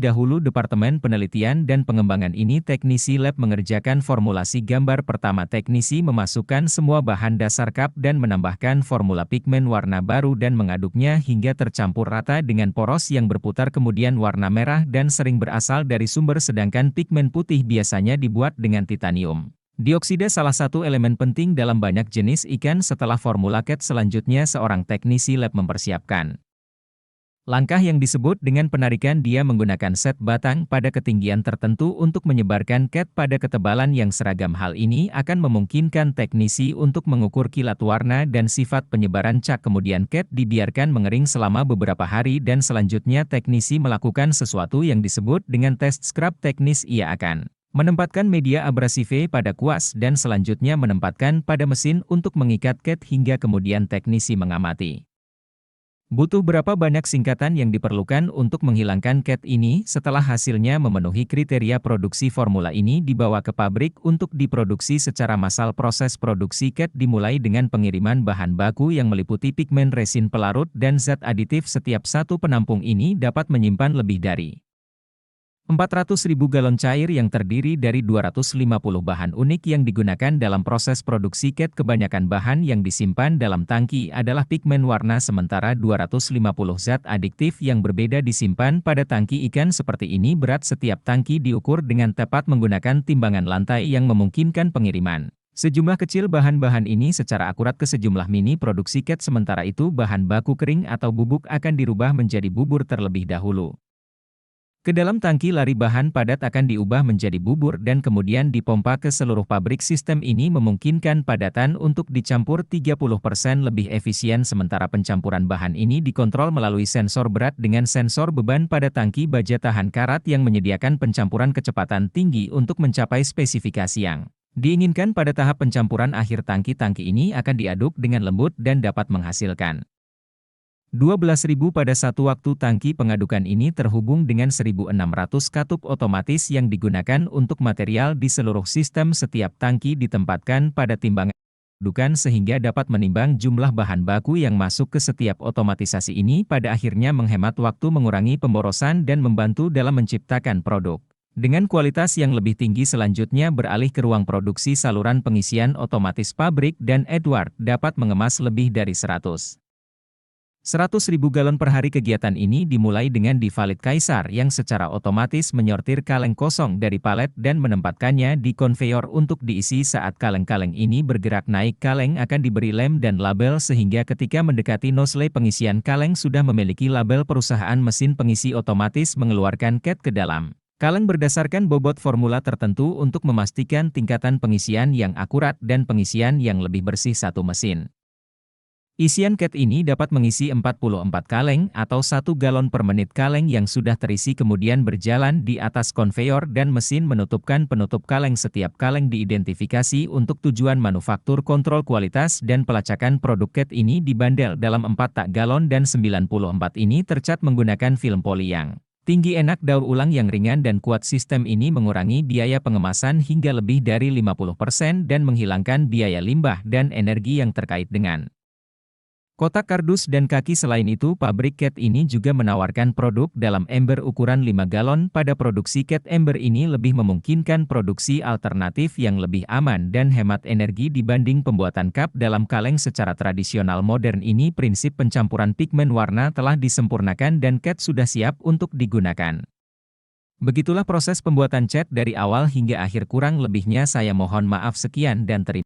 Dahulu Departemen Penelitian dan Pengembangan ini teknisi lab mengerjakan formulasi gambar pertama. Teknisi memasukkan semua bahan dasar cat dan menambahkan formula pigmen warna baru dan mengaduknya hingga tercampur rata dengan poros yang berputar. Kemudian warna merah dan sering berasal dari sumber, sedangkan pigmen putih biasanya dibuat dengan titanium dioksida, salah satu elemen penting dalam banyak jenis ikan. Setelah formula cat, selanjutnya seorang teknisi lab mempersiapkan langkah yang disebut dengan penarikan. Dia menggunakan set batang pada ketinggian tertentu untuk menyebarkan cat pada ketebalan yang seragam. Hal ini akan memungkinkan teknisi untuk mengukur kilat warna dan sifat penyebaran cat. Kemudian cat dibiarkan mengering selama beberapa hari dan selanjutnya teknisi melakukan sesuatu yang disebut dengan test scrub teknis. Ia akan menempatkan media abrasive pada kuas dan selanjutnya menempatkan pada mesin untuk mengikat cat hingga kemudian teknisi mengamati. Butuh berapa banyak singkatan yang diperlukan untuk menghilangkan cat ini? Setelah hasilnya memenuhi kriteria produksi, formula ini dibawa ke pabrik untuk diproduksi secara massal. Proses produksi cat dimulai dengan pengiriman bahan baku yang meliputi pigmen, resin pelarut, dan zat aditif. Setiap satu penampung ini dapat menyimpan lebih dari 400.000 galon cair yang terdiri dari 250 bahan unik yang digunakan dalam proses produksi cat. Kebanyakan bahan yang disimpan dalam tangki adalah pigmen warna, sementara 250 zat adiktif yang berbeda disimpan pada tangki ikan. Seperti ini berat setiap tangki diukur dengan tepat menggunakan timbangan lantai yang memungkinkan pengiriman sejumlah kecil bahan-bahan ini secara akurat ke sejumlah mini produksi cat. Sementara itu bahan baku kering atau bubuk akan dirubah menjadi bubur terlebih dahulu. Ke dalam tangki lari bahan padat akan diubah menjadi bubur dan kemudian dipompa ke seluruh pabrik. Sistem ini memungkinkan padatan untuk dicampur 30% lebih efisien, sementara pencampuran bahan ini dikontrol melalui sensor berat dengan sensor beban pada tangki baja tahan karat yang menyediakan pencampuran kecepatan tinggi untuk mencapai spesifikasi yang diinginkan. Pada tahap pencampuran akhir, tangki-tangki ini akan diaduk dengan lembut dan dapat menghasilkan 12.000 pada satu waktu. Tangki pengadukan ini terhubung dengan 1.600 katup otomatis yang digunakan untuk material di seluruh sistem. Setiap tangki ditempatkan pada timbangan adukan sehingga dapat menimbang jumlah bahan baku yang masuk ke setiap. Otomatisasi ini pada akhirnya menghemat waktu, mengurangi pemborosan, dan membantu dalam menciptakan produk dengan kualitas yang lebih tinggi. Selanjutnya beralih ke ruang produksi saluran pengisian otomatis pabrik, dan Edward dapat mengemas lebih dari 100.000 galon per hari. Kegiatan ini dimulai dengan divalit Kaisar yang secara otomatis menyortir kaleng kosong dari palet dan menempatkannya di konveyor untuk diisi. Saat kaleng-kaleng ini bergerak naik, kaleng akan diberi lem dan label sehingga ketika mendekati nozzle pengisian, kaleng sudah memiliki label perusahaan. Mesin pengisi otomatis mengeluarkan cat ke dalam kaleng berdasarkan bobot formula tertentu untuk memastikan tingkatan pengisian yang akurat dan pengisian yang lebih bersih. Satu mesin isian cat ini dapat mengisi 44 kaleng atau 1 galon per menit. Kaleng yang sudah terisi kemudian berjalan di atas konveyor dan mesin menutupkan penutup kaleng. Setiap kaleng diidentifikasi untuk tujuan manufaktur, kontrol kualitas, dan pelacakan. Produk cat ini dibandel dalam 4 tak galon dan 94 ini tercat menggunakan film poli yang tinggi, enak daur ulang yang ringan dan kuat. Sistem ini mengurangi biaya pengemasan hingga lebih dari 50% dan menghilangkan biaya limbah dan energi yang terkait dengan kotak kardus dan kaki. Selain itu, pabrik cat ini juga menawarkan produk dalam ember ukuran 5 galon. Pada produksi cat, ember ini lebih memungkinkan produksi alternatif yang lebih aman dan hemat energi dibanding pembuatan cup dalam kaleng secara tradisional. Modern ini prinsip pencampuran pigmen warna telah disempurnakan dan cat sudah siap untuk digunakan. Begitulah proses pembuatan cat dari awal hingga akhir. Kurang lebihnya saya mohon maaf. Sekian dan terima kasih.